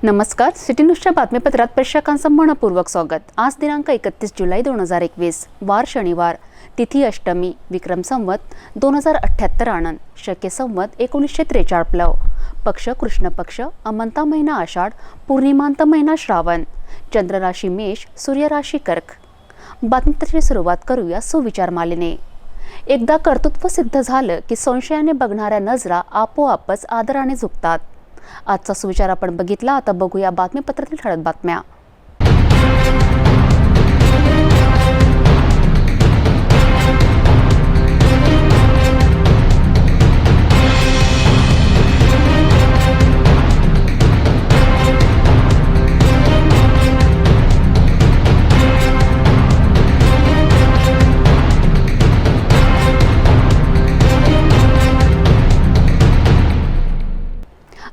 नमस्कार, सिटी न्यूजच्या बातमीपत्रात प्रेक्षकांचं मनपूर्वक स्वागत। आज दिनांक 31 जुलै 2021 वार शनिवार, तिथी अष्टमी, विक्रम संवत 2078 आनंद, शके संवत 1943 प्लव, पक्ष कृष्ण पक्ष, अमंता महिना आषाढ, पूर्णिमांत महिना श्रावण, चंद्र राशी मेष, सूर्य राशी कर्क। बातमीपत्राची सुरुवात करूया सुविचार मालिने। एकदा कर्तृत्व सिद्ध झालं की संशयाने बघणाऱ्या नजरा आपोआपच आदराने झुकतात। आजचा सुविचार आपण बघितला, आता बघूया बातमीपत्रातील ठळक बातम्या।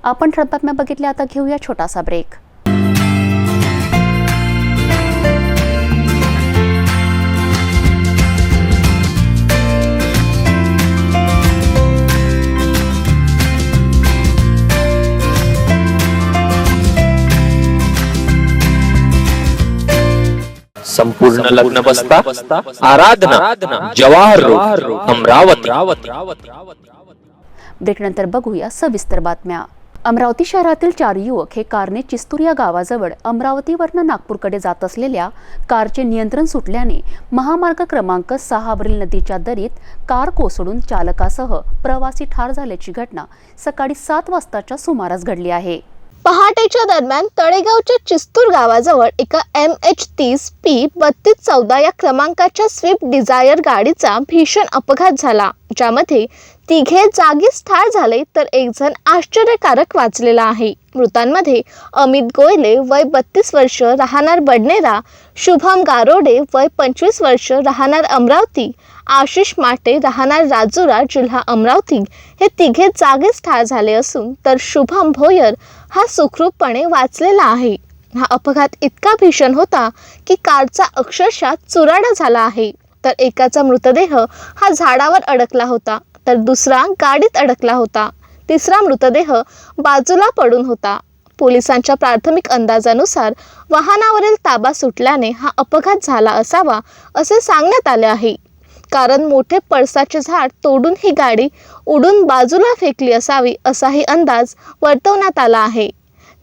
आपण ठळक बातम्या बघितल्या, आता घेऊया छोटासा ब्रेक। संपूर्ण लग्न बसता आराधना जवाहर रोड अमरावती। ब्रेकनंतर बघूया सविस्तर बातम्या। अमरावती शहरातील 4 युवक हे कारने चिस्तूर या गावाजवळ अमरावतीवरून नागपूरकडे जात असलेल्या कारचे नियंत्रण सुटल्याने महामार्ग क्रमांक 6 वरील नदीच्या दरीत कार कोसळून चालकासह प्रवासी ठार झाल्याची घटना सकाळी 7 वाजताच्या सुमारास घडली आहे। पहाटेच्या दरम्यान तळेगावच्या चिस्तूर गावाजवळ एका MH30P3214 या क्रमांकाच्या स्विफ्ट डिझायर गाडीचा भीषण अपघात झाला, ज्यामध्ये तिघे जागीच ठार झाले तर एक जण आश्चर्यकारक वाचलेला आहे। मृतांमध्ये अमित गोयले वय 32 वर्ष राहणार बडनेरा, शुभम गारोडे वय 25 वर्ष राहणार अमरावती, आशिष माटे राहणार राजुरा जिल्हा अमरावती हे तिघे जागीच ठार झाले असून तर शुभम भोयर हा सुखरूपपणे वाचलेला आहे। हा अपघात इतका भीषण होता की कारचा अक्षरशः चुराडा झाला आहे, तर एकाचा मृतदेह हा झाडावर अडकला होता तर दुसरा गाडीत अडकला होता, तिसरा मृतदेह बाजूला पडून होता। पोलिसांच्या प्राथमिक अंदाजानुसार वाहनावरील ताबा सुटल्याने हा अपघात झाला असावा असे सांगण्यात आले आहे, कारण मोठे पळसाचे झाड तोडून ही गाडी उडून बाजूला फेकली असावी असाही अंदाज वर्तवण्यात आला आहे।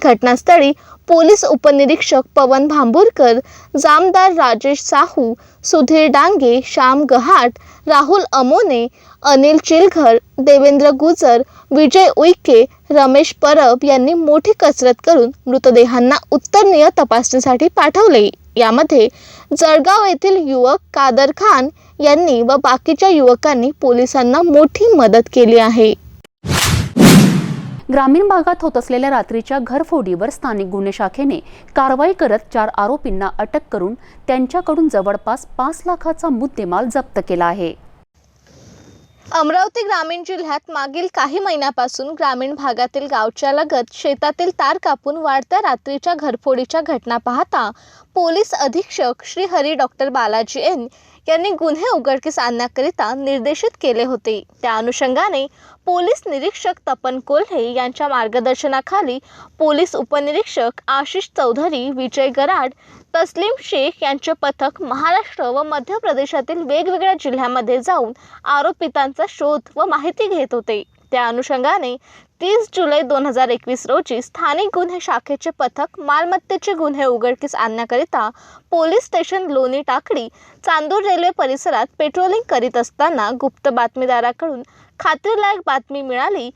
घटनास्थळी पोलीस उपनिरीक्षक पवन भांबुरकर, जामदार राजेश साहू, सुधीर डांगे, श्याम गहाट, राहुल अमोने, अनिल चिलघर, देवेंद्र गुजर, विजय उईके, रमेश परब यांनी मोठी कसरत करून मृतदेहांना उत्तरनीय तपासणीसाठी पाठवले। यामध्ये जळगाव येथील युवक कादर खान यांनी व बाकीच्या युवकांनी पोलिसांना मोठी मदत केली आहे। ग्रामीण भागात होत असलेल्या रात्रीच्या घरफोडीवर स्थानिक गुन्हे शाखेने कारवाई करत 4 आरोपींना अटक करून त्यांच्याकडून जवळपास 5 लाखाचा मुद्देमाल जप्त केला आहे। अमरावती ग्रामीण जिल्ह्यात मागील काही महिन्यापासून ग्रामीण भागातील गावच्या लगत शेतातील तार कापून वाढत्या रात्रीच्या घरफोडीच्या घटना पाहता पोलीस अधीक्षक श्री हरी डॉक्टर बालाजी एन यांनी गुन्हे उघडकीस आणण्याकरिता निर्देशित केले होते। त्या अनुषंगाने पोलीस निरीक्षक तपन कोल्हे यांच्या मार्गदर्शनाखाली पोलीस उपनिरीक्षक आशिष चौधरी, विजय गराड, तस्लीम शेख यांचे पथक महाराष्ट्र व मध्य प्रदेशातील वेगवेगळ्या जिल्ह्यांमध्ये जाऊन आरोपितांचा शोध व माहिती घेत होते। त्या अनुषंगाने 30 जुलै 2021 रोजी स्थानिक गुन्हे शाखेचे पथक मालमत्तेचे गुन्हे उघडकीस आणण्याकरिता पोलीस स्टेशन लोणी टाकळी, चांदूर रेल्वे परिसरात पेट्रोलिंग करीत असताना गुप्त बातमीदाराकडून खात्रीलायक बातमी मिळाली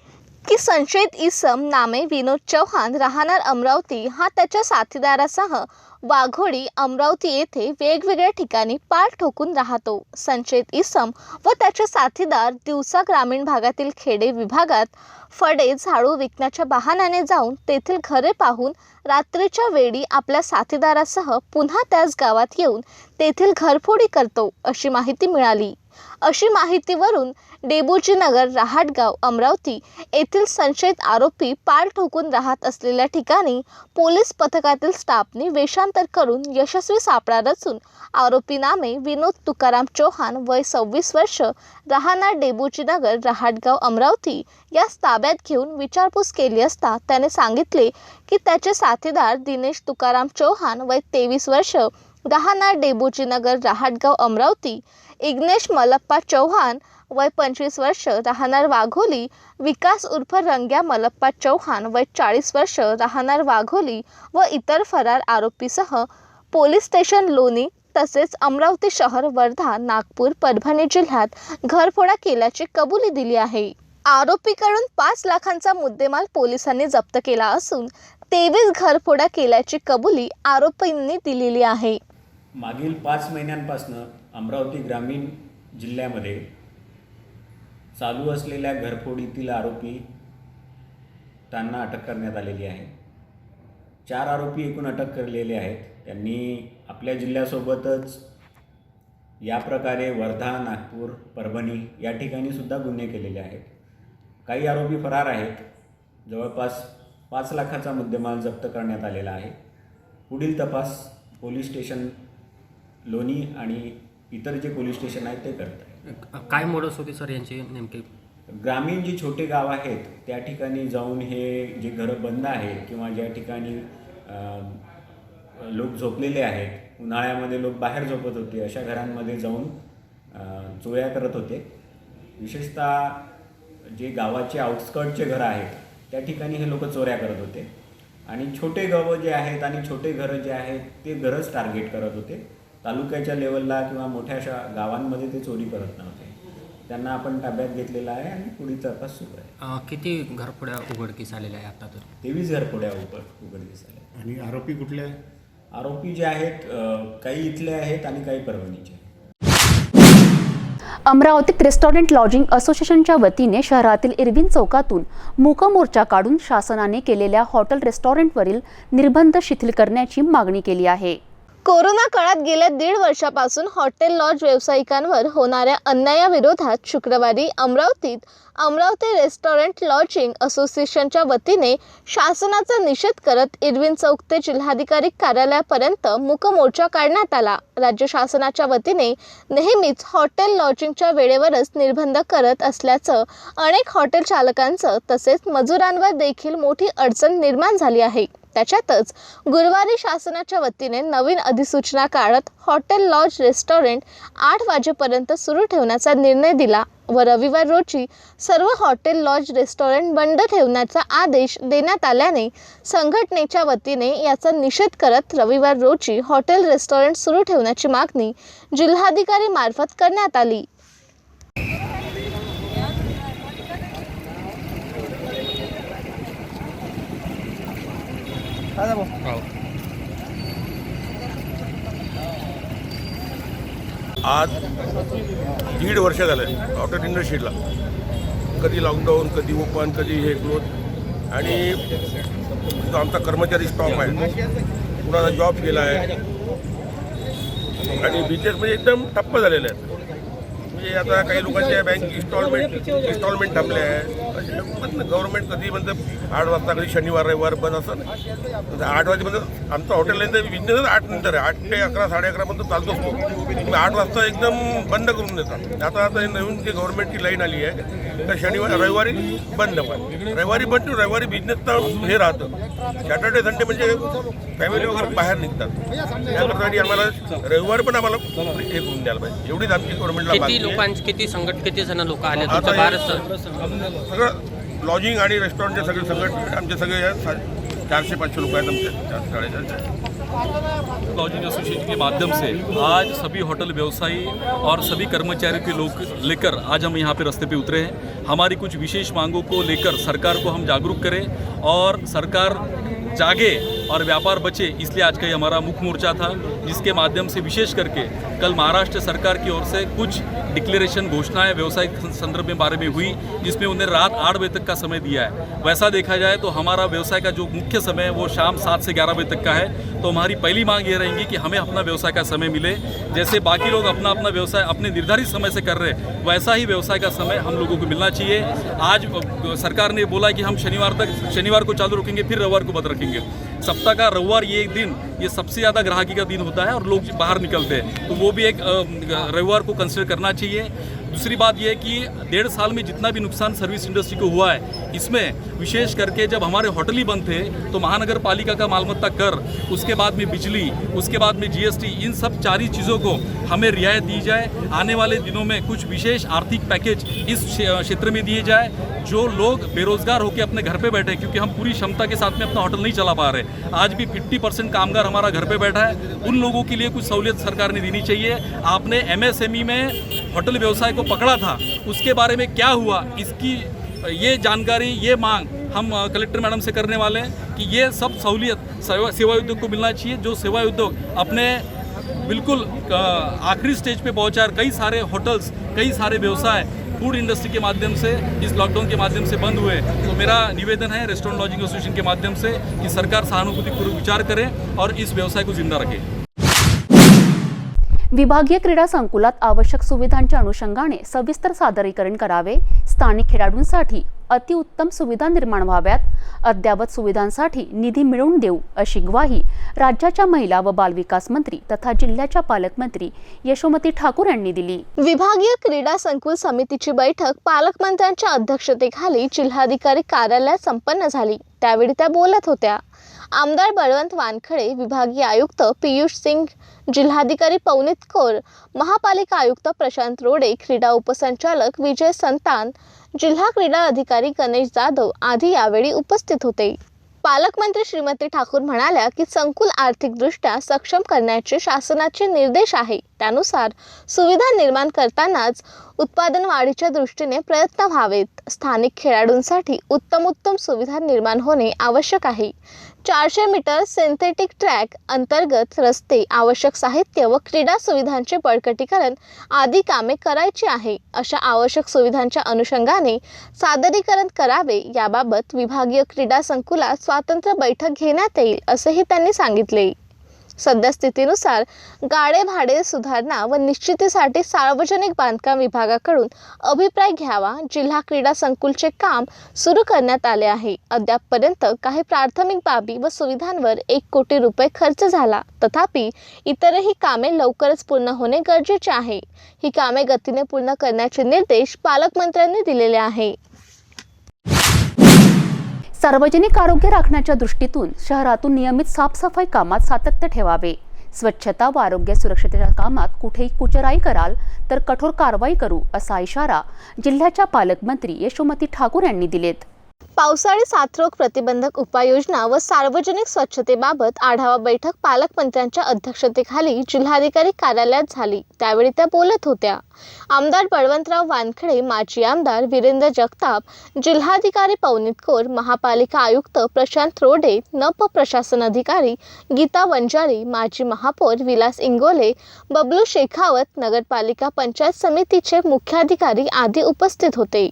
की संशयित इसम नामे विनोद चौहान राहणार अमरावती हा त्याच्या साथीदारासह वाघोडी अमरावती येथे वेगवेगळ्या ठिकाणी पाल ठोकून राहतो। संशयित इसम व त्याचे साथीदार दिवसा ग्रामीण भागातील खेडे विभागात फडे झाडू विकण्याच्या बहाण्याने जाऊन तेथील घरे पाहून रात्रीच्या वेळी आपल्या साथीदारासह पुन्हा त्याच गावात येऊन तेथील घरफोडी करतो अशी माहिती मिळाली। अशी माहितीवरून डेबूजी नगर रहाटगाव अमरावती येथील संशयित आरोपी पाल ठोकून राहत असलेल्या ठिकाणी पोलीस पथकातील स्टाफने वेषांतर करून यशस्वी सापळा रचून आरोपी नामे विनोद तुकाराम चौहान वय 26 वर्ष राहणार डेबूजी नगर रहाटगाव अमरावती यास ताब्यात घेऊन विचारपूस केली असता त्याने सांगितले की त्याचे साथीदार दिनेश तुकाराम चौहान वय 23 वर्ष राहणार डेबूजी नगर रहाटगाव अमरावती, इग्नेश मलप्पा चौहान वय 25 वर्ष राहणार वाघोली, विकास उर्फ रंग्या मलप्पा चौहान वय 40 वर्ष राहणार वाघोली व इतर फरार आरोपीसह पोलीस स्टेशन लोणी तसेच अमरावती शहर, वर्धा, नागपूर, परभणी जिल्ह्यात घरफोडा केल्याची कबुली दिली आहे। आरोपीकडून 5 लाखांचा मुद्देमाल पोलिसांनी जप्त केला असून 23 घरफोडा केल्याची कबुली आरोपींनी दिलेली आहे। मागील 5 महिन्यांपासून अमरावती ग्रामीण जिल्ह्यामध्ये चालू असलेल्या घरफोडीतील आरोपी त्यांना अटक करण्यात आलेली आहे। 4 आरोपी एकूण अटक केलेले आहेत। त्यांनी आपल्या जिल्ह्यासोबतच या प्रकारे वर्धा, नागपूर, परभणी या ठिकाणी सुद्धा गुन्हे केलेले आहेत। काही आरोपी फरार आहेत। जवळपास 5 लाखाचा मुद्देमाल जप्त करण्यात आलेला आहे। पुढील तपास पोलीस स्टेशन लोणी आणि इतर जे पोलीस स्टेशन आहेत ते करत आहेत। काय मोडस होते सर यांचे नेमके? ग्रामीण जी छोटे गाव आहेत त्या ठिकाणी जाऊन हे जे घरं बंद आहेत किंवा ज्या ठिकाणी लोक झोपलेले आहेत, उन्हाळ्यामध्ये लोक बाहेर झोपत होते, अशा घरांमध्ये जाऊन चोऱ्या करत होते। विशेषतः जे गावाचे आउटस्कर्टचे घरं आहेत त्या ठिकाणी हे लोक चोऱ्या करत होते आणि छोटे गावं जे आहेत आणि छोटे घरं जे आहेत ते घरच टार्गेट करत होते। तालुक्याच्या लेवलला किंवा मोठ्या अशा गावांमध्ये ते चोरी करत नव्हते। त्यांना आपण ताब्यात घेतलेला आहे आणि पुढील तपास सुरू आहे। किती घरफोड्या उघडकीस आलेल्या आहे आता तर? 23 घरफोड्या उघडकीस आल्या। आणि आरोपी कुठले आहेत? आरोपी जे आहेत काही इथले आहेत आणि काही परभणीचे आहेत। अमरावतीत रेस्टॉरंट लॉजिंग असोसिएशनच्या वतीने शहरातील इरविन चौकातून मूक मोर्चा काढून शासनाने केलेल्या हॉटेल रेस्टॉरंटवरील निर्बंध शिथिल करण्याची मागणी केली आहे। कोरोना काळात गेल्या 1.5 वर्षापासून हॉटेल लॉज व्यावसायिकांवर होणाऱ्या अन्यायाविरोधात शुक्रवारी अमरावती रेस्टॉरंट लॉजिंग असोसिएशनच्या वतीने शासनाचा निषेध करत इरविन चौक ते जिल्हाधिकारी कार्यालयापर्यंत मूक मोर्चा काढण्यात आला। राज्य शासनाच्या वतीने नेहमीच हॉटेल लॉजिंगच्या वेळेवरच निर्बंध करत असल्याचं अनेक हॉटेल चालकांचं तसेच मजुरांवर देखील मोठी अडचण निर्माण झाली आहे। त्याच्यातच गुरुवारी शासनाच्या वतीने नवीन अधिसूचना काढत हॉटेल लॉज रेस्टॉरंट 8 वाजेपर्यंत सुरू ठेवण्याचा निर्णय दिला व रविवार रोजी सर्व हॉटेल लॉज रेस्टॉरंट बंद ठेवण्याचा आदेश देण्यात आल्याने संघटनेच्या वतीने याचा निषेध करत रविवार रोजी हॉटेल रेस्टॉरंट सुरू ठेवण्याची मागणी जिल्हाधिकारी मार्फत करण्यात आली। आज 1.5 वर्ष झाले हॉटेल इंडस्ट्रीला, कधी लॉकडाऊन, कधी ओपन, कधी हे क्लोज आणि जो आमचा कर्मचारी स्टॉप आहे कुणाला जॉब गेला आहे आणि बिझनेस म्हणजे एकदम ठप्प झालेले आहेत। म्हणजे आता काही लोकांच्या बँक इन्स्टॉलमेंट थांबले आहे। गव्हर्नमेंट कधी म्हणतं 8 वाजता, कधी शनिवार रविवार बंद असं 8 वाजेपर्यंत आमचं हॉटेल आहे बिझनेस 8 नंतर आहे, 8 ते 11 11:30 पर्यंत चालतो असतो। तुम्ही 8 वाजता एकदम बंद करून देतात। आता नवीन जी गव्हर्नमेंटची लाईन आली आहे तर रविवारी बंद, पण रविवारी बंद, रविवारी बिझनेस तर हे राहतं। सॅटर्डे संडे म्हणजे फॅमिली वगैरे बाहेर निघतात, त्यासाठी आम्हाला रविवारी पण आम्हाला हे करून द्यायला पाहिजे, एवढीच आमची गव्हर्नमेंटला मागणी आहे। किती जण लोक आले? सगळं लॉजिंग आणि रेस्टॉरंटचे सगळे संघटन आमचे सगळे 400-500 लोग हैं हमसे। लॉजिंग एसोसिएशन के माध्यम से आज सभी होटल व्यवसायी और सभी कर्मचारियों के लोग लेकर आज हम यहाँ पे रास्ते पे उतरे हैं। हमारी कुछ विशेष मांगों को लेकर सरकार को हम जागरूक करें और सरकार जागे और व्यापार बचे, इसलिए आज का ये हमारा मुख्य मोर्चा था, जिसके माध्यम से विशेष करके कल महाराष्ट्र सरकार की ओर से कुछ डिक्लेरेशन घोषणाएं व्यवसायिक संदर्भ में बारे में हुई, जिसमें उन्हें रात 8 बजे तक का समय दिया है। वैसा देखा जाए तो हमारा व्यवसाय का जो मुख्य समय है वो शाम 7 से 11 बजे तक का है। तो हमारी पहली मांग ये रहेगी कि हमें अपना व्यवसाय का समय मिले। जैसे बाकी लोग अपना अपना व्यवसाय अपने निर्धारित समय से कर रहे हैं, वैसा ही व्यवसाय का समय हम लोगों को मिलना चाहिए। आज सरकार ने बोला कि हम शनिवार को चालू रखेंगे, फिर रविवार को बंद रखेंगे। सप्ताह का रविवार ये एक दिन ये सबसे ज़्यादा ग्राहकी का दिन होता है और लोग बाहर निकलते हैं, तो वो भी एक रविवार को कंसिडर करना चाहिए। दूसरी बात यह है कि 1.5 साल में जितना भी नुकसान सर्विस इंडस्ट्री को हुआ है, इसमें विशेष करके जब हमारे होटल ही बंद थे तो महानगर पालिका का मालमत्ता कर, उसके बाद में बिजली, उसके बाद में जीएसटी, इन सब 4 चीज़ों को हमें रियायत दी जाए। आने वाले दिनों में कुछ विशेष आर्थिक पैकेज इस क्षेत्र में दिए जाए। जो लोग बेरोजगार होकर अपने घर पे बैठे, क्योंकि हम पूरी क्षमता के साथ में अपना होटल नहीं चला पा रहे, आज भी 50% कामगार हमारा घर पे बैठा है, उन लोगों के लिए कुछ सहूलियत सरकार ने देनी चाहिए। आपने एमएसएमई में होटल व्यवसाय को पकड़ा था, उसके बारे में क्या हुआ, इसकी ये जानकारी, ये मांग हम कलेक्टर मैडम से करने वाले हैं कि ये सब सहूलियत सेवा उद्योग को मिलना चाहिए। जो सेवा उद्योग अपने बिल्कुल आखिरी स्टेज पे पहुंचा है, कई सारे होटल्स, कई सारे व्यवसाय फूड इंडस्ट्री के माध्यम से इस लॉकडाउन के माध्यम से बंद हुए। तो मेरा निवेदन है रेस्टोरेंट लॉजिंग एसोसिएशन के माध्यम से कि सरकार सहानुभूतिपूर्वक विचार करे और इस व्यवसाय को जिंदा रखे। विभागीय क्रीडा संकुलात आवश्यक सुविधांच्या अनुषंगाने सविस्तर सादरीकरण करावे, स्थानिक खेळाडूंसाठी अतिउत्तम सुविधा निर्माण व्हाव्यात, अद्ययावत सुविधांसाठी निधी मिळवून देऊ अशी ग्वाही राज्याच्या महिला व बालविकास मंत्री तथा जिल्ह्याच्या पालकमंत्री यशोमती ठाकूर यांनी दिली। विभागीय क्रीडा संकुल समितीची बैठक पालकमंत्र्यांच्या अध्यक्षतेखाली जिल्हाधिकारी कार्यालयात संपन्न झाली। त्यावेळी त्या बोलत होत्या। आमदार बळवंत वानखडे, विभागीय आयुक्त पीयूष सिंग, जिल्हाधिकारी पवनीत कौर, महापालिका आयुक्त प्रशांत रोडे, क्रीडा उपसंचालक विजय संतान, जिल्हा क्रीडा अधिकारी गणेश जाधव आदी यावेळी उपस्थित होते। पालकमंत्री श्रीमती ठाकूर म्हणाल्या की संकुल आर्थिकदृष्ट्या सक्षम करण्याचे शासनाचे निर्देश आहे। त्यानुसार सुविधा निर्माण करतानाच उत्पादन वाढीच्या दृष्टीने प्रयत्न व्हावेत। स्थानिक खेळाडूंसाठी उत्तम सुविधा निर्माण होणे आवश्यक आहे। 400 मीटर सिंथेटिक ट्रॅक, अंतर्गत रस्ते, आवश्यक साहित्य व क्रीडा सुविधांचे बळकटीकरण आदी कामे करायची आहे। अशा आवश्यक सुविधांच्या अनुषंगाने सादरीकरण करावे, याबाबत विभागीय क्रीडा संकुलात स्वतंत्र बैठक घेण्यात येईल असेही त्यांनी सांगितले। सद्यस्थितीनुसार गाडे भाडे सुधारणा व निश्चितीसाठी सार्वजनिक बांधकाम विभागाकडून अभिप्राय घ्यावा। जिल्हा क्रीडा संकुलचे काम सुरू करण्यात आले आहे। अद्यापपर्यंत काही प्राथमिक बाबी व सुविधांवर 1 कोटी रुपये खर्च झाला। तथापि इतरही कामे लवकरच पूर्ण होणे गरजेचे आहे। ही कामे गतीने पूर्ण करण्याचे निर्देश पालकमंत्र्यांनी दिलेले आहे। सार्वजनिक आरोग्य राखण्याच्या दृष्टीतून शहरातून नियमित साफसफाई कामात सातत्य ठेवावे। स्वच्छता व आरोग्य सुरक्षेच्या कामात कुठेही कुचराई कराल तर कठोर कारवाई करू असा इशारा जिल्ह्याच्या पालकमंत्री यशोमती ठाकूर यांनी दिलेत। पावसाळी साथरोग प्रतिबंधक उपाययोजना व सार्वजनिक स्वच्छतेबाबत आढावा बैठक पालकमंत्र्यांच्या अध्यक्षतेखाली जिल्हाधिकारी कार्यालयात झाली। त्यावेळी त्या बोलत होत्या। आमदार बळवंतराव वानखडे, माजी आमदार वीरेंद्र जगताप, जिल्हाधिकारी पवनीत कौर, महापालिका आयुक्त प्रशांत रोडे, नप प्रशासन अधिकारी गीता वंजारी, माजी महापौर विलास इंगोले, बबलू शेखावत, नगरपालिका पंचायत समितीचे मुख्याधिकारी आदी उपस्थित होते।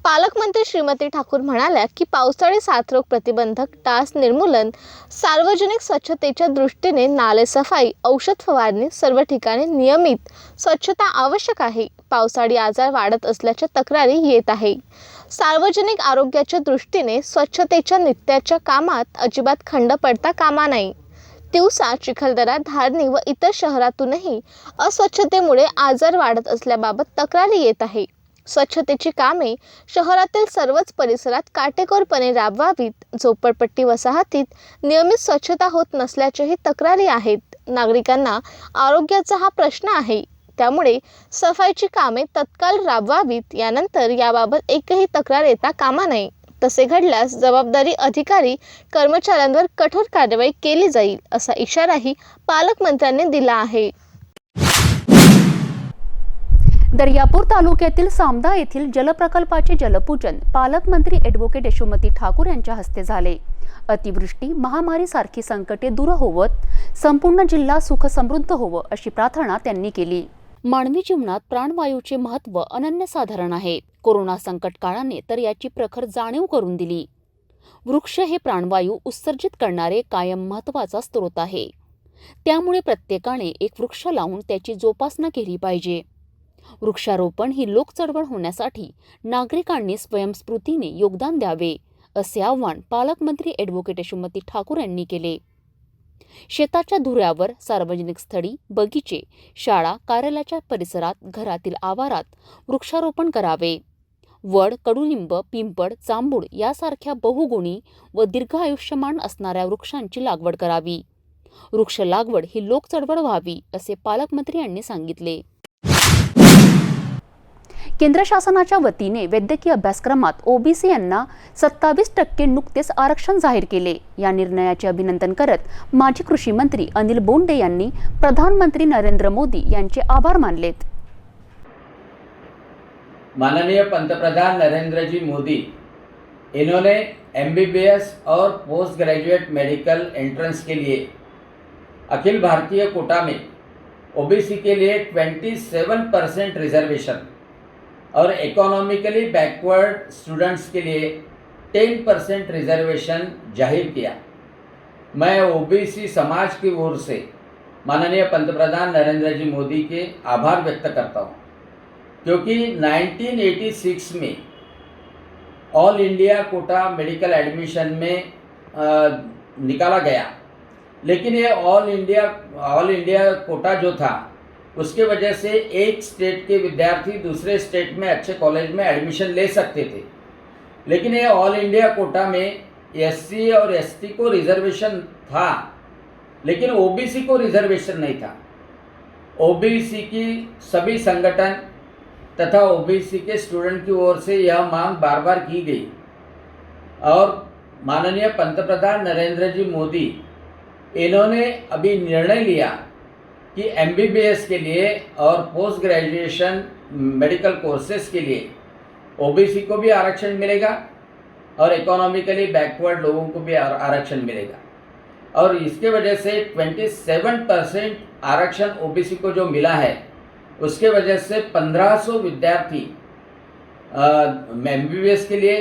पालकमंत्री श्रीमती ठाकूर म्हणाल्या की पावसाळी साथरोग प्रतिबंधक, डास निर्मूलन, सार्वजनिक स्वच्छतेच्या दृष्टीने नालेसफाई, औषध फवारणी, सर्व ठिकाणी नियमित स्वच्छता आवश्यक आहे। पावसाळी आजार वाढत असल्याच्या तक्रारी येत आहे। सार्वजनिक आरोग्याच्या दृष्टीने स्वच्छतेच्या नित्याच्या कामात अजिबात खंड पडता कामा नये। तिवसा, चिखलदरा, धारणी व इतर शहरातूनही अस्वच्छतेमुळे आजार वाढत असल्याबाबत तक्रारी येत आहे। स्वच्छतेची कामे शहरातील सर्वच परिसरात काटेकोरपणे राबवावीत। झोपडपट्टी वसाहतीत नियमित स्वच्छता होत नसल्याच्याही तक्रारी आहेत। नागरिकांना आरोग्याचा हा प्रश्न आहे, त्यामुळे सफाईची कामे तत्काळ राबवावीत। यानंतर याबाबत एकही तक्रार येता कामा नये। तसे घडल्यास जबाबदारी अधिकारी कर्मचाऱ्यांवर कठोर कारवाई केली जाईल असा इशाराही पालकमंत्र्यांनी दिला आहे। दर्यापूर तालुक्यातील सामदा येथील जलप्रकल्पाचे जलपूजन पालकमंत्री ॲडव्होकेट यशोमती ठाकूर यांच्या हस्ते झाले। अतिवृष्टी, महामारी सारखी संकटे दूर होवत संपूर्ण जिल्हा सुख समृद्ध होवो अशी प्रार्थना त्यांनी केली। मानवी जीवनात प्राणवायूचे महत्त्व अनन्यसाधारण आहे। कोरोना संकट काळाने तर याची प्रखर जाणीव करून दिली। वृक्ष हे प्राणवायू उत्सर्जित करणारे कायम महत्त्वाचा स्रोत आहे. त्यामुळे प्रत्येकाने एक वृक्ष लावून त्याची जोपासना केली पाहिजे. वृक्षारोपण ही लोक चळवळ होण्यासाठी नागरिकांनी स्वयंस्फूर्तीने योगदान द्यावे, असे आवाहन पालकमंत्री ॲडव्होकेट यशोमती ठाकूर यांनी केले. शेताच्या धुऱ्यावर, सार्वजनिक स्थळी, बगीचे, शाळा, कार्यालयाच्या परिसरात, घरातील आवारात वृक्षारोपण करावे. वड, कडुलिंब, पिंपळ, जांभूळ यासारख्या बहुगुणी व दीर्घ आयुष्यमान असणाऱ्या वृक्षांची लागवड करावी. वृक्ष लागवड ही लोक चळवळ व्हावी, असे पालकमंत्री यांनी सांगितले. केंद्र शासनाच्या वतीने वैद्यकीय अभ्यासक्रमात ओबीसी यांना 27% नुकतेच आरक्षण जाहीर केले. या निर्णयाचे अभिनंदन करत माजी कृषी मंत्री अनिल बोंडे यांनी प्रधानमंत्री नरेंद्र मोदी यांचे आभार मानलेत. माननीय पंतप्रधान नरेंद्र जी मोदी इन्होंने एमबीबीएस और पोस्ट ग्रेजुएट मेडिकल एंट्रेंस के लिए अखिल भारतीय कोटा में ओबीसी के लिए 27% रिजर्वेशन और इकोनॉमिकली बैकवर्ड स्टूडेंट्स के लिए 10% रिजर्वेशन जाहिर किया. मैं ओबीसी समाज की ओर से माननीय पंतप्रधान नरेंद्र जी मोदी के आभार व्यक्त करता हूँ, क्योंकि 1986 में all India quota medical admission में निकाला गया, लेकिन ये ऑल इंडिया कोटा जो था उसके वजह से एक स्टेट के विद्यार्थी दूसरे स्टेट में अच्छे कॉलेज में एडमिशन ले सकते थे. लेकिन ये ऑल इंडिया कोटा में एससी और एसटी को रिजर्वेशन था, लेकिन ओबीसी को रिजर्वेशन नहीं था. ओबीसी की सभी संगठन तथा ओबीसी के स्टूडेंट की ओर से यह मांग बार बार की गई और माननीय पंतप्रधान नरेंद्र जी मोदी इन्होंने अभी निर्णय लिया कि एमबीबीएस के लिए और पोस्ट ग्रेजुएशन मेडिकल कोर्सेज के लिए ओबीसी को भी आरक्षण मिलेगा और इकोनॉमिकली बैकवर्ड लोगों को भी आरक्षण मिलेगा. और इसके वजह से 27% आरक्षण ओबीसी को जो मिला है, उसके वजह से 1500 विद्यार्थी एमबीबीएस के लिए,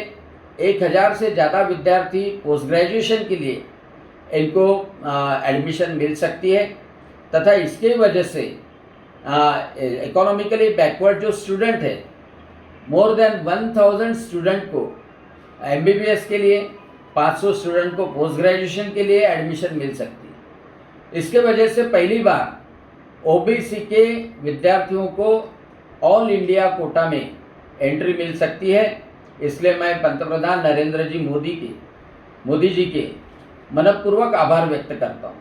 1000 से ज़्यादा विद्यार्थी पोस्ट ग्रेजुएशन के लिए इनको एडमिशन मिल सकती है. तथा इसके वजह से इकोनॉमिकली बैकवर्ड जो स्टूडेंट है, मोर देन 1000 स्टूडेंट को एमबीबीएस के लिए, 500 स्टूडेंट को पोस्ट ग्रेजुएशन के लिए एडमिशन मिल सकती है. इसके वजह से पहली बार ओबीसी के विद्यार्थियों को ऑल इंडिया कोटा में एंट्री मिल सकती है. इसलिए मैं पंतप्रधान नरेंद्र जी मोदी जी के मनपूर्वक आभार व्यक्त करता हूँ.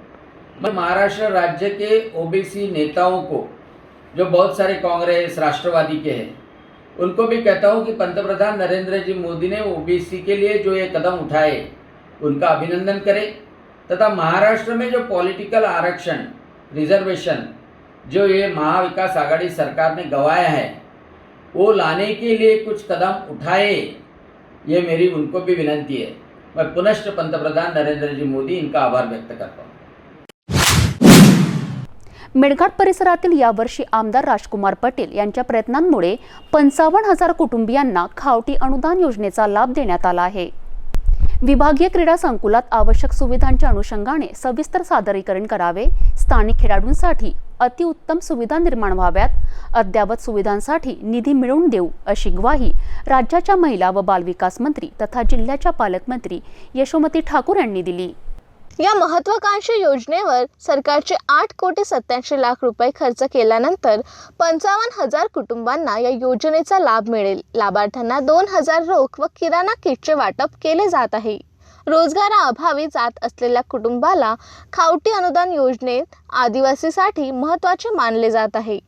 मैं महाराष्ट्र राज्य के ओबीसी नेताओं को, जो बहुत सारे कांग्रेस राष्ट्रवादी के हैं, उनको भी कहता हूँ कि पंतप्रधान नरेंद्र जी मोदी ने ओबीसी के लिए जो ये कदम उठाए उनका अभिनंदन करें, तथा महाराष्ट्र में जो पॉलिटिकल आरक्षण रिजर्वेशन जो ये महाविकास आघाड़ी सरकार ने गंवाया है, वो लाने के लिए कुछ कदम उठाए, ये मेरी उनको भी विनंती है. मैं पुनश्च पंतप्रधान नरेंद्र जी मोदी इनका आभार व्यक्त करता हूँ. मेळघाट परिसरातील यावर्षी आमदार राजकुमार पटेल यांच्या प्रयत्नांमुळे 55,000 कुटुंबियांना खावटी अनुदान योजनेचा लाभ देण्यात आला आहे. विभागीय क्रीडा संकुलात आवश्यक सुविधांच्या अनुषंगाने सविस्तर सादरीकरण करावे, स्थानिक खेळाडूंसाठी अतिउत्तम सुविधा निर्माण व्हाव्यात, अद्ययावत सुविधांसाठी निधी मिळवून देऊ, अशी ग्वाही राज्याच्या महिला व बालविकास मंत्री तथा जिल्ह्याच्या पालकमंत्री यशोमती ठाकूर यांनी दिली. या महत्त्वाकांक्षी योजनेवर सरकारचे 8,87,00,000 रुपये खर्च केल्यानंतर 55,000 कुटुंबांना या योजनेचा लाभ मिळेल. लाभार्थ्यांना 2,000 रोख व किराणा किटचे वाटप केले जात आहे. रोजगाराअभावी जात असलेल्या कुटुंबाला खावटी अनुदान योजनेत आदिवासीसाठी महत्त्वाचे मानले जात आहे.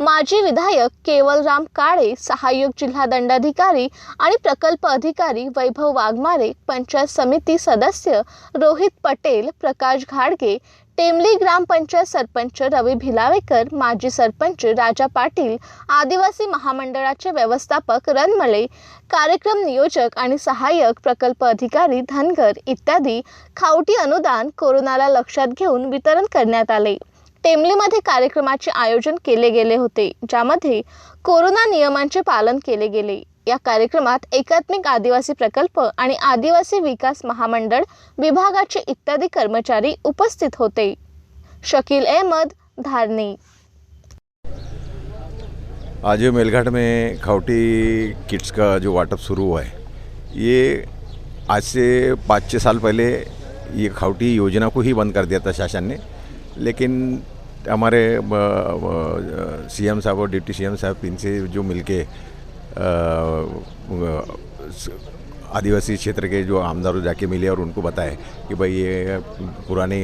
माजी विधायक केवलराम काळे, सहाय्यक जिल्हा दंडाधिकारी आणि प्रकल्प अधिकारी वैभव वाघमारे, पंचायत समिती सदस्य रोहित पटेल, प्रकाश घाडगे, टेमली ग्रामपंचायत सरपंच रवी भिलावेकर, माजी सरपंच राजा पाटील, आदिवासी महामंडळाचे व्यवस्थापक रणमले, कार्यक्रम नियोजक आणि सहाय्यक प्रकल्प अधिकारी धनगर इत्यादी खावटी अनुदान कोरोनाला लक्षात घेऊन वितरण करण्यात आले. टेमलीमध्ये कार्यक्रमाचे आयोजन केले गेले होते, ज्यामध्ये कोरोना नियमांचे पालन केले गेले. या कार्यक्रमात एकात्मिक आदिवासी प्रकल्प आणि आदिवासी विकास महामंडळ विभागाचे इत्यादी कर्मचारी उपस्थित होते. शकील अहमद, धारनी. आज मेलघाट में खावटी किट्स का जो वाटअप शुरू हुआ है, ये आज से 5-6 साल पहले ये खावटी योजना को ही बंद कर दिया था शासन ने, लेकिन हमारे सीएम साहब और डिप्टी सीएम साहब इनसे जो मिलके आदिवासी क्षेत्र के जो आमदारों जाके मिले और उनको बताए कि भाई ये पुराने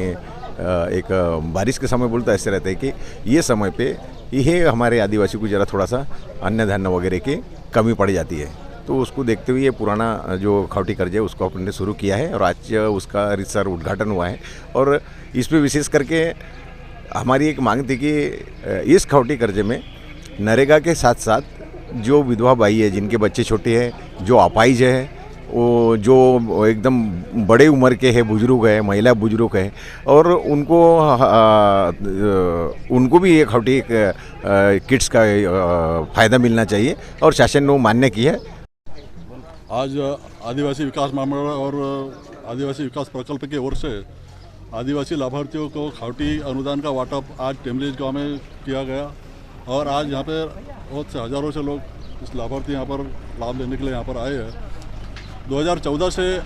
एक बारिश के समय बोलता ऐसे रहता है कि ये समय पे ये हमारे आदिवासी को ज़रा थोड़ा सा अन्न धान्य वगैरह की कमी पड़ जाती है, तो उसको देखते हुए ये पुराना जो खावटी कर्ज है उसको अपने शुरू किया है और आज उसका रीतसर उद्घाटन हुआ है। और इस पे विशेष करके हमारी एक मांग थी कि इस खावटी कर्ज में नरेगा के साथ साथ जो विधवा बाई है, जिनके बच्चे छोटे हैं, जो अपाहिज है, वो जो एकदम बड़े उम्र के हैं, बुजुर्ग है, महिला बुजुर्ग है, और उनको भी ये खावटी किट्स का फ़ायदा मिलना चाहिए और शासन ने मान्य किया है। आज आदिवासी विकास महामंडल और आदिवासी विकास प्रकल्प की ओर से आदिवासी लाभार्थियों को खावटी अनुदान का वाटअप आज टेमलेज गांव में किया गया और आज यहाँ पे बहुत से हज़ारों से लोग इस लाभार्थी यहाँ पर लाभ लेने के लिए यहाँ पर आए हैं। 2014 से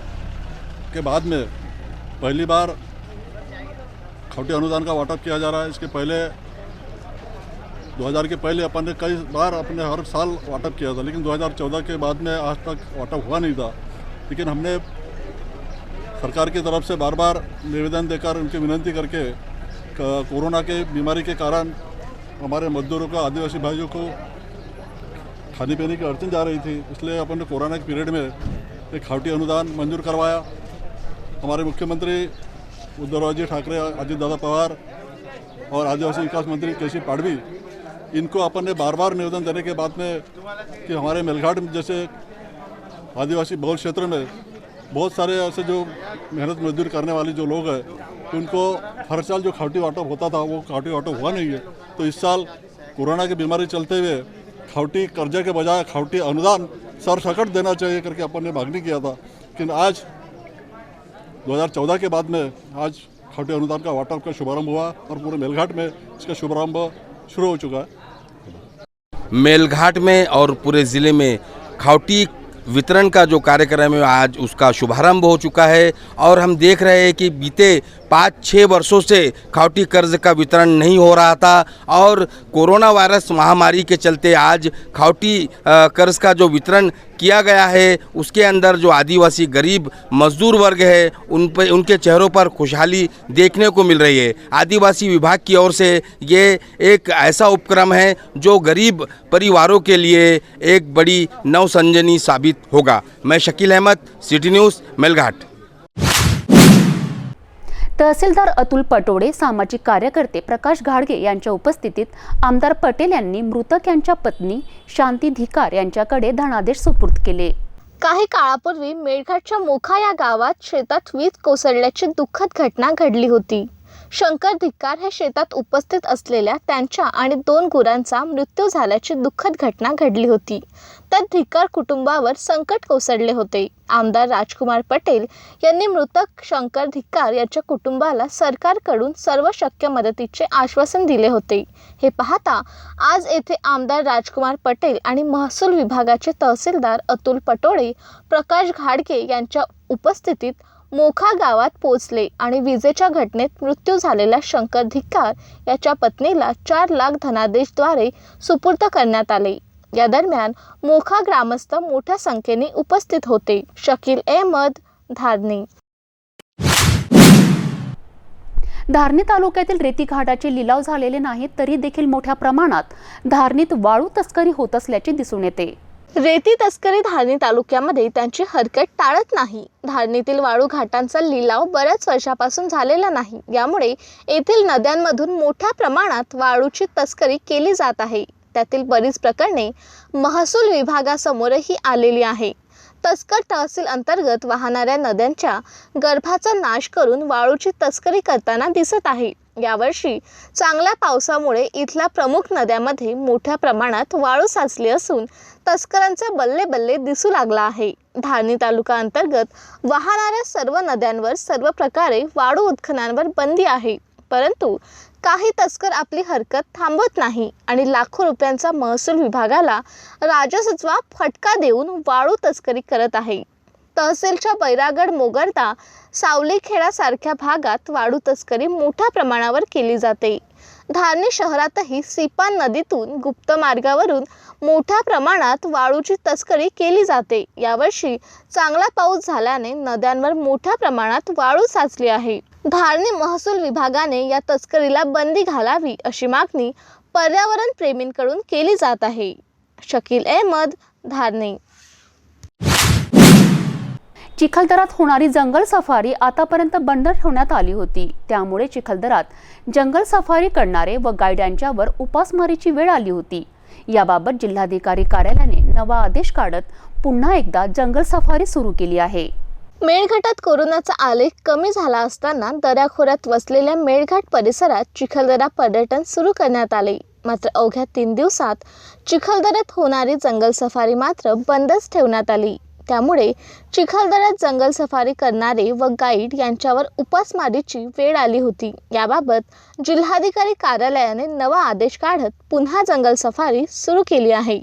के बाद में पहली बार खावटी अनुदान का वाटअप किया जा रहा है। इसके पहले 2000 के पहले अपन ने कई बार अपने हर साल वाटअप किया था, लेकिन 2014 के बाद में आज तक वाटअप हुआ नहीं था। लेकिन हमने सरकार की तरफ से बार बार निवेदन देकर उनकी विनती करके कोरोना के बीमारी के कारण हमारे मजदूरों को, आदिवासी भाइयों को खाने पीने की अड़चन जा रही थी, इसलिए अपन ने कोरोना के पीरियड में एक खावटी अनुदान मंजूर करवाया। हमारे मुख्यमंत्री उद्धवरावजी ठाकरे, अजित दादा पवार और आदिवासी विकास मंत्री केसी पाडवी, इनको अपन ने बार बार निवेदन देने के बाद में कि हमारे मेलघाट जैसे आदिवासी बहुल क्षेत्र में बहुत सारे ऐसे जो मेहनत मजदूरी करने वाले जो लोग हैं, उनको हर साल जो खावटी वाटअप होता था वो खावटी वाटअप हुआ नहीं है। तो इस साल कोरोना की बीमारी चलते हुए खावटी कर्जे के बजाय खावटी अनुदान सरसकट देना चाहिए करके अपन ने मांगनी किया था। लेकिन आज 2014 के बाद में आज खावटी अनुदान का वाटअप का शुभारंभ हुआ और पूरे मेलघाट में इसका शुभारंभ शुरू हो चुका है। मेलघाट में और पूरे ज़िले में खावटी वितरण का जो कार्यक्रम है आज उसका शुभारंभ हो चुका है और हम देख रहे हैं कि बीते 5-6 वर्षों से खावटी कर्ज का वितरण नहीं हो रहा था और कोरोना वायरस महामारी के चलते आज खावटी कर्ज का जो वितरण किया गया है उसके अंदर जो आदिवासी गरीब मजदूर वर्ग है उनके चेहरों पर खुशहाली देखने को मिल रही है। आदिवासी विभाग की ओर से ये एक ऐसा उपक्रम है जो गरीब परिवारों के लिए एक बड़ी नवसंजनी साबित होगा। मैं शकील अहमद, सिटी न्यूज़, मेलघाट। तहसीलदार अतुल पटोडे, सामाजिक कार्यकर्ते प्रकाश घाडगे यांच्या उपस्थितीत आमदार पटेल यांनी मृतक यांच्या पत्नी शांती धिकार यांच्याकडे धनादेश सुपूर्द केले. काही काळापूर्वी मेळघाटच्या मोखा या गावात शेतात वीज कोसळल्याची दुःखद घटना घडली होती. शंकर धिक्कार हे शेतात उपस्थित असलेल्या त्यांच्या आणि 2 गुरांचा मृत्यू झाल्याची दुःखद घटना घडली होती. त्यात धिक्कार कुटुंबावर संकट कोसळले होते. आमदार राजकुमार पटेल यांनी मृतक शंकर धिक्कार यांच्या कुटुंबाला सरकारकडून सर्व शक्य मदतीचे आश्वासन दिले होते. हे पाहता आज येथे आमदार राजकुमार पटेल आणि महसूल विभागाचे तहसीलदार अतुल पटोडे, प्रकाश घाडगे यांच्या उपस्थितीत मोखा गावात पोहोचले आणि विजेच्या घटनेत मृत्यू झालेल्या शंकर धिक्कार याच्या पत्नीला 4 लाख धनादेशद्वारे सुपूर्द करण्यात आले. या दरम्यान मोखा ग्रामस्थ मोठ्या संख्येने उपस्थित होते. शकील अहमद, धारनी. धारणी तालुक्यातील रेती घाटाचे लिलाव झालेले नाहीत तरी देखील मोठ्या प्रमाणात धारणीत वाळू तस्करी होत असल्याचे दिसून येते. रेती तस्करी धारणी तालुक्यामध्ये त्यांची हरकत टाळत नाही. धारणीतील वाळू घाटांचा लिलाव बऱ्याच वर्षापासून झालेला नाही. यामुळे येथील नद्यांमधून मोठ्या प्रमाणात वाळूची तस्करी केली जात आहे. त्यातील बरीच प्रकरणे महसूल विभागासमोरही आलेली आहे. तस्कर तहसील अंतर्गत वाहणाऱ्या नद्यांच्या गर्भाचा नाश करून वाळूची तस्करी करताना दिसत आहे. यावर्षी चांगल्या पावसामुळे इथल्या प्रमुख नद्यांमध्ये मोठ्या प्रमाणात वाळू साचली असून तस्करांचे बल्ले बल्ले दिसू लागला आहे. धारणी तालुका अंतर्गत वाहणाऱ्या सर्व नद्यांवर सर्व प्रकारे वाळू उत्खननावर बंदी आहे, परंतु काही तस्कर आपली हरकत थांबवत नाही आणि लाखो रुपयांचा महसूल विभागाला राजसत्वा फटका देऊन वाळू तस्करी करत आहे. तहसीलच्या बैरागड, मोगर्दा, सावलीखेडा सारख्या भागात वाळू तस्करी मोठ्या प्रमाणावर केली जाते. धारणी शहरातही सिपान नदीतून गुप्त मार्गावरून मोठ्या प्रमाणात वाळूची तस्करी केली जाते. यावर्षी चांगला पाऊस झाल्याने नद्यांवर मोठ्या प्रमाणात वाळू साचली आहे. धारणी महसूल विभागाने या तस्करीला बंदी घालावी अशी मागणी पर्यावरण प्रेमींकडून केली जात आहे. शकील अहमद, धारणी. चिखलदरात होणारी जंगल सफारी आतापर्यंत बंद ठेवण्यात आली होती. त्यामुळे चिखलदरात जंगल सफारी करणारे व गाईड यांच्यावर उपासमारीची वेळ आली होती. याबाबत जिल्हाधिकारी कार्यालयाने नवा आदेश काढत पुन्हा एकदा जंगल सफारी सुरू केली आहे. मेळघाटात कोरोनाचा आलेख कमी झाला असताना दऱ्याखोऱ्यात वसलेल्या मेळघाट परिसरात चिखलदरा पर्यटन सुरू करण्यात आले. मात्र अवघ्या 3 दिवसात चिखलदऱ्यात होणारी जंगल सफारी मात्र बंदच ठेवण्यात आली. त्यामुळे चिखलदऱ्यात जंगल सफारी करणारे व गाईड यांच्यावर उपासमारीची वेळ आली होती. याबाबत जिल्हाधिकारी कार्यालयाने नवा आदेश काढत पुन्हा जंगल सफारी सुरू केली आहे.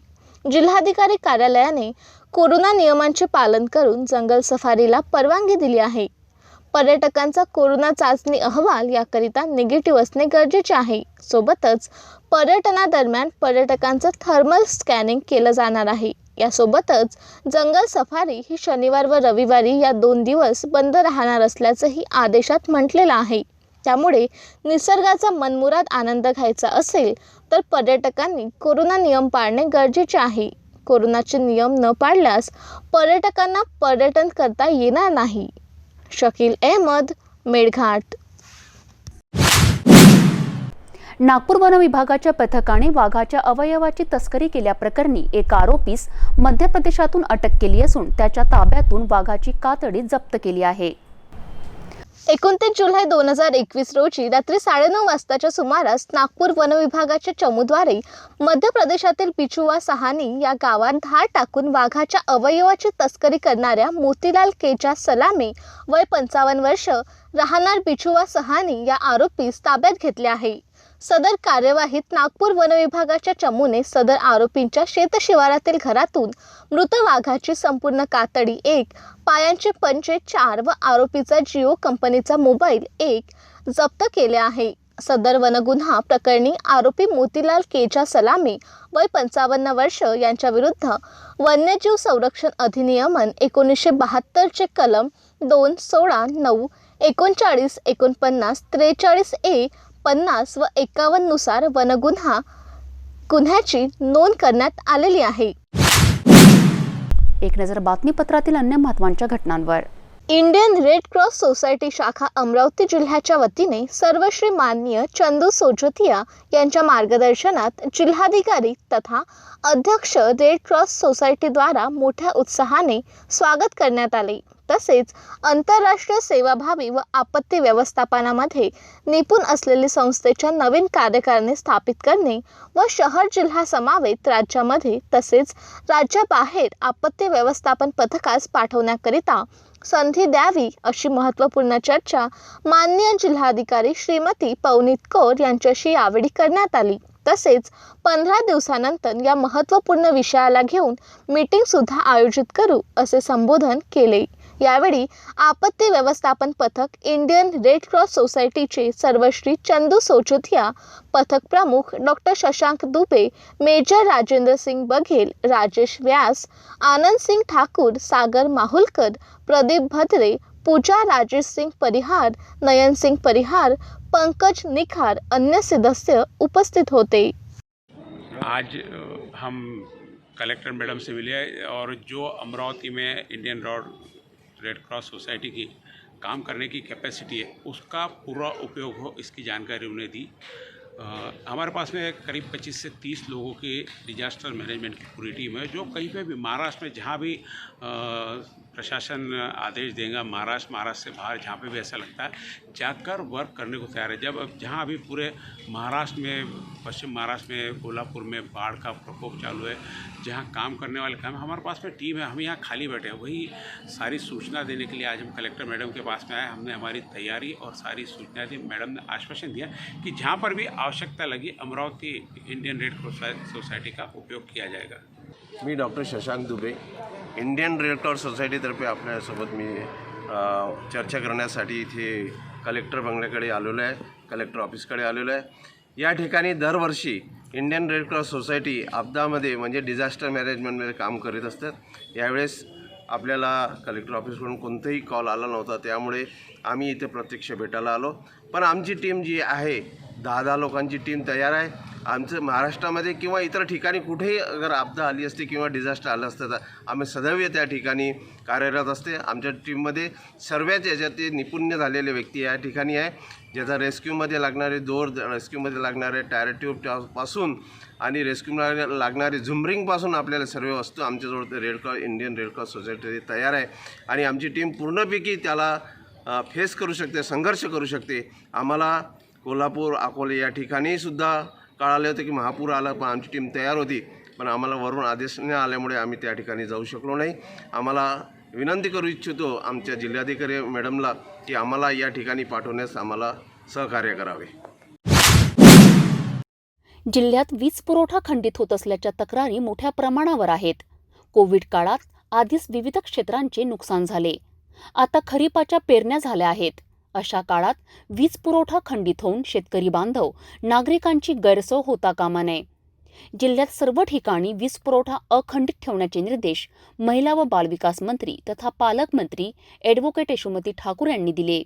जिल्हाधिकारी कार्यालयाने कोरोना नियमांचे पालन करून जंगल सफारीला परवानगी दिली आहे. पर्यटकांचा कोरोना चाचणी अहवाल याकरिता निगेटिव्ह असणे गरजेचे आहे. सोबतच पर्यटनादरम्यान पर्यटकांचं थर्मल स्कॅनिंग केलं जाणार आहे. यासोबतच जंगल सफारी ही शनिवार व रविवारी या 2 दिवस बंद राहणार असल्याचंही आदेशात म्हटलेलं आहे. त्यामुळे निसर्गाचा मनमुराद आनंद घ्यायचा असेल तर पर्यटकांनी कोरोना नियम पाळणे गरजेचे आहे. कोरोनाचे नियम न पाळल्यास पर्यटकांना पर्यटन करता येणार नाही. शकील अहमद, मेळघाट. नागपूर वन विभागाच्या पथकाने वाघाच्या अवयवाची तस्करी केल्याप्रकरणी एका आरोपीस मध्य प्रदेशातून अटक केली असून त्याच्या ताब्यातून वाघाची कातडी जप्त केली आहे. 29 जुलै 2021 रोजी रात्री 9:30 वाजताच्या सुमारास नागपूर वन विभागाच्या चमूद्वारे मध्य प्रदेशातील बिचुवा सहानी या गावात धाड टाकून वाघाच्या अवयवाची तस्करी करणाऱ्या मोतीलाल केचा सलामे वय 55 वर्ष राहणार बिचुवा सहानी या आरोपीस ताब्यात घेतले आहे. सदर कार्यवाहीत नागपूर वन विभागाच्या चमूने सदर आरोपींच्या शेतशिवारातील घरातून मृत वाघाची संपूर्ण कातडी 1, पायांचे पंजे 4 व आरोपीचा जिओ कंपनीचा मोबाईल 1 जप्त केले आहे. सदर वनगुन्हा प्रकरणी आरोपी मोतीलाल केचा सलामे वय 55 वर्ष यांच्या विरुद्ध वन्यजीव संरक्षण अधिनियमन 1972 चे कलम 2, 16, 9, 39, 49, 43 ए, 50 व 51 नुसार गुन्ह्याची नोंद करण्यात आलेली आहे. एक नजर बातमीपत्रातील अन्य महत्त्वाच्या घटनांवर. इंडियन रेड क्रॉस सोसायटी शाखा अमरावती जिल्ह्याच्या वतीने सर्वश्री माननीय चंदू सोजोतिया यांच्या मार्गदर्शनात जिल्हाधिकारी तथा अध्यक्ष रेड क्रॉस सोसायटीद्वारा मोठ्या उत्साहाने स्वागत करण्यात आले. तसेच आंतरराष्ट्रीय सेवाभावी व आपत्ती व्यवस्थापनामध्ये निपुण असलेली संस्थेच्या नवीन कार्यकारिणी स्थापित करणे व शहर जिल्हा समवेत राज्यामध्ये तसेच राज्याबाहेर आपत्ती व्यवस्थापन पथकास पाठवण्याकरिता संधी द्यावी अशी महत्त्वपूर्ण चर्चा माननीय जिल्हाधिकारी श्रीमती पवनीत कौर यांच्याशी यावेळी करण्यात आली. तसेच 15 दिवसानंतर या महत्त्वपूर्ण विषयाला घेऊन मीटिंग सुद्धा आयोजित करू असे संबोधन केले. यावेळी आपत्ती व्यवस्थापन पथक इंडियन रेड क्रॉस सोसायटीचे सर्वश्री चंदू सोजोतिया, पथक प्रमुख डॉक्टर शशांक दुबे, मेजर राजेंद्र सिंग बघेल, राजेश व्यास, आनंद सिंग ठाकूर, सागर माहुलकर, प्रदीप भद्रे, पूजा राजेश सिंग परिहार, नयन सिंग परिहार, पंकज निखार अन्य सदस्य उपस्थित होते. आज हम कलेक्टर मैडम से मिले और जो अमरावती में इंडियन रेड क्रॉस सोसाइटी की काम करने की कैपेसिटी है उसका पूरा उपयोग हो इसकी जानकारी उन्हें दी. हमारे पास में करीब 25 से 30 लोगों की डिजास्टर मैनेजमेंट की पूरी टीम है जो कहीं पे भी महाराष्ट्र में जहाँ भी प्रशासन आदेश देगा महाराष्ट्र से बाहर जहाँ पे भी ऐसा लगता है जाकर वर्क करने को तैयार है। अब जहाँ अभी पूरे महाराष्ट्र में, पश्चिम महाराष्ट्र में, कोल्हापुर में बाढ़ का प्रकोप चालू है, जहाँ काम करने वाले काम, हमारे पास में टीम है, हम यहाँ खाली बैठे हैं। वही सारी सूचना देने के लिए आज हम कलेक्टर मैडम के पास में आए। हमने हमारी तैयारी और सारी सूचना दी। मैडम ने आश्वासन दिया कि जहाँ पर भी आवश्यकता लगी Amravati Indian red cross society का उपयोग किया जाएगा। मी doctor Shashank Dubey, Indian red cross सोसायटीतर्फे आपल्यासोबत मी चर्चा करण्यासाठी इथे कलेक्टर बंगल्याकडे आलेलो आहे, कलेक्टर ऑफिसकडे आलेलो आहे। या ठिकाणी दरवर्षी इंडियन रेड क्रॉस सोसायटी आपदामध्ये म्हणजे डिझास्टर मॅनेजमेंटमध्ये काम करीत असतात। यावेळेस आपल्याला कलेक्टर ऑफिसकडून कोणताही कॉल आला नव्हता, त्यामुळे आम्ही इथे प्रत्यक्ष भेटायला आलो। पण आमची टीम जी आहे 10 लोकांची टीम तयार आहे। आमचं महाराष्ट्रामध्ये किंवा इतर ठिकाणी कुठेही अगर आपदा आली असती किंवा डिझास्टर आलं असतं तर आम्ही सदैव त्या ठिकाणी कार्यरत असते। आमच्या टीममध्ये सर्वच याच्यात निपुण झालेले व्यक्ती या ठिकाणी आहे, ज्याचा रेस्क्यूमध्ये लागणारे दोर, रेस्क्यूमध्ये लागणारे टायर ट्यूबपासून आणि रेस्क्यूला लागणारी झुमरिंगपासून आपल्याला सर्व वस्तू आमच्याजवळ इंडियन रेड क्रॉस सोसायटी तयार आहे आणि आमची टीम पूर्णपैकी त्याला फेस करू शकते, संघर्ष करू शकते। आम्हाला कोल्हापूर, अकोले या ठिकाणी सुद्धा कळाले होते की महापूर आला, पण आमची टीम तयार होती, पण आम्हाला वरून आदेश न आल्यामुळे आम्ही त्या ठिकाणी जाऊ शकलो नाही। आम्हाला विनंती करू इच्छितो आमच्या जिल्हाधिकारी मॅडमला की आम्हाला या ठिकाणी पाठवण्यास आम्हाला सहकार्य करावे। जिल्ह्यात वीज पुरवठा खंडित होत असल्याच्या तक्रारी मोठ्या प्रमाणावर आहेत। कोविड काळात आधीच विविध क्षेत्रांचे नुकसान झाले, आता खरीपाच्या पेरण्या झाल्या आहेत। अशा काळात वीज पुरवठा खंडित होऊन शेतकरी बांधव, नागरिकांची गैरसोय होता कामा नये। जिल्ह्यात सर्व ठिकाणी वीज पुरवठा अखंडित ठेवण्याचे निर्देश महिला व बालविकास मंत्री तथा पालकमंत्री ॲडव्होकेट यशोमती ठाकूर यांनी दिले।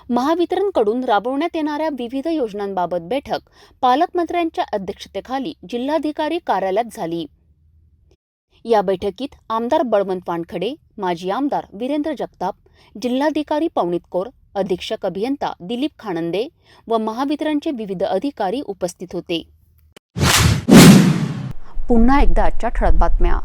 महावितरणकडून राबवण्यात येणाऱ्या विविध योजनांबाबत बैठक पालकमंत्र्यांच्या अध्यक्षतेखाली जिल्हाधिकारी कार्यालयात झाली। या बैठकीत आमदार बळवंत वानखडे, माजी आमदार वीरेंद्र जगताप, जिल्हाधिकारी पवनीत कौर, अधीक्षक अभियंता दिलीप खानंदे व महावितरणचे विविध अधिकारी उपस्थित होते। पुन्हा एकदा आजच्या ठळक बातम्या।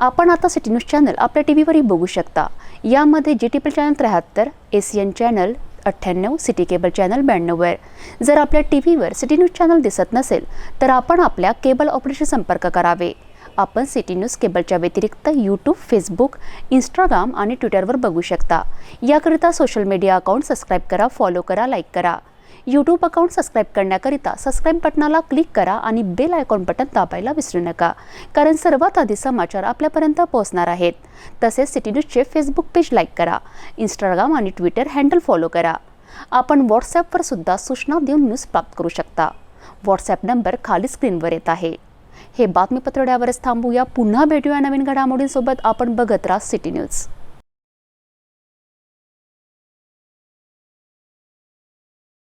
आपण आता सिटी न्यूज चॅनल आपल्या टीव्हीवरही बघू शकता। यामध्ये GTPL channel 73, ACN channel 98, city cable channel 92 वर। जर आपल्या टीव्हीवर सिटी न्यूज चॅनल दिसत नसेल तर आपण आपल्या केबल ऑपरेटरशी संपर्क करावे। आपण सिटी न्यूज केबलच्या व्यतिरिक्त यूट्यूब, फेसबुक, इंस्टाग्राम आणि ट्विटरवर बघू शकता। याकरिता सोशल मीडिया अकाउंट सबस्क्राईब करा, फॉलो करा, लाईक करा। यूट्यूब अकाउंट सबस्क्राईब करण्याकरिता सबस्क्राईब बटनाला क्लिक करा आणि बेल आयकॉन बटन दाबायला विसरू नका, कारण सर्वात आधी समाचार आपल्यापर्यंत पोहोचणार आहेत। तसेच सिटी न्यूजचे फेसबुक पेज लाईक करा, इंस्टाग्राम आणि ट्विटर हँडल फॉलो करा। आपण व्हॉट्सॲपवर सुद्धा सूचना देऊन न्यूज प्राप्त करू शकता। व्हॉट्सॲप नंबर खाली स्क्रीनवर येत आहे। हे बातमीपत्र यावरच थांबूया। पुन्हा भेटूया नवीन घडामोडींसोबत। आपण बघत राहा सिटी न्यूज।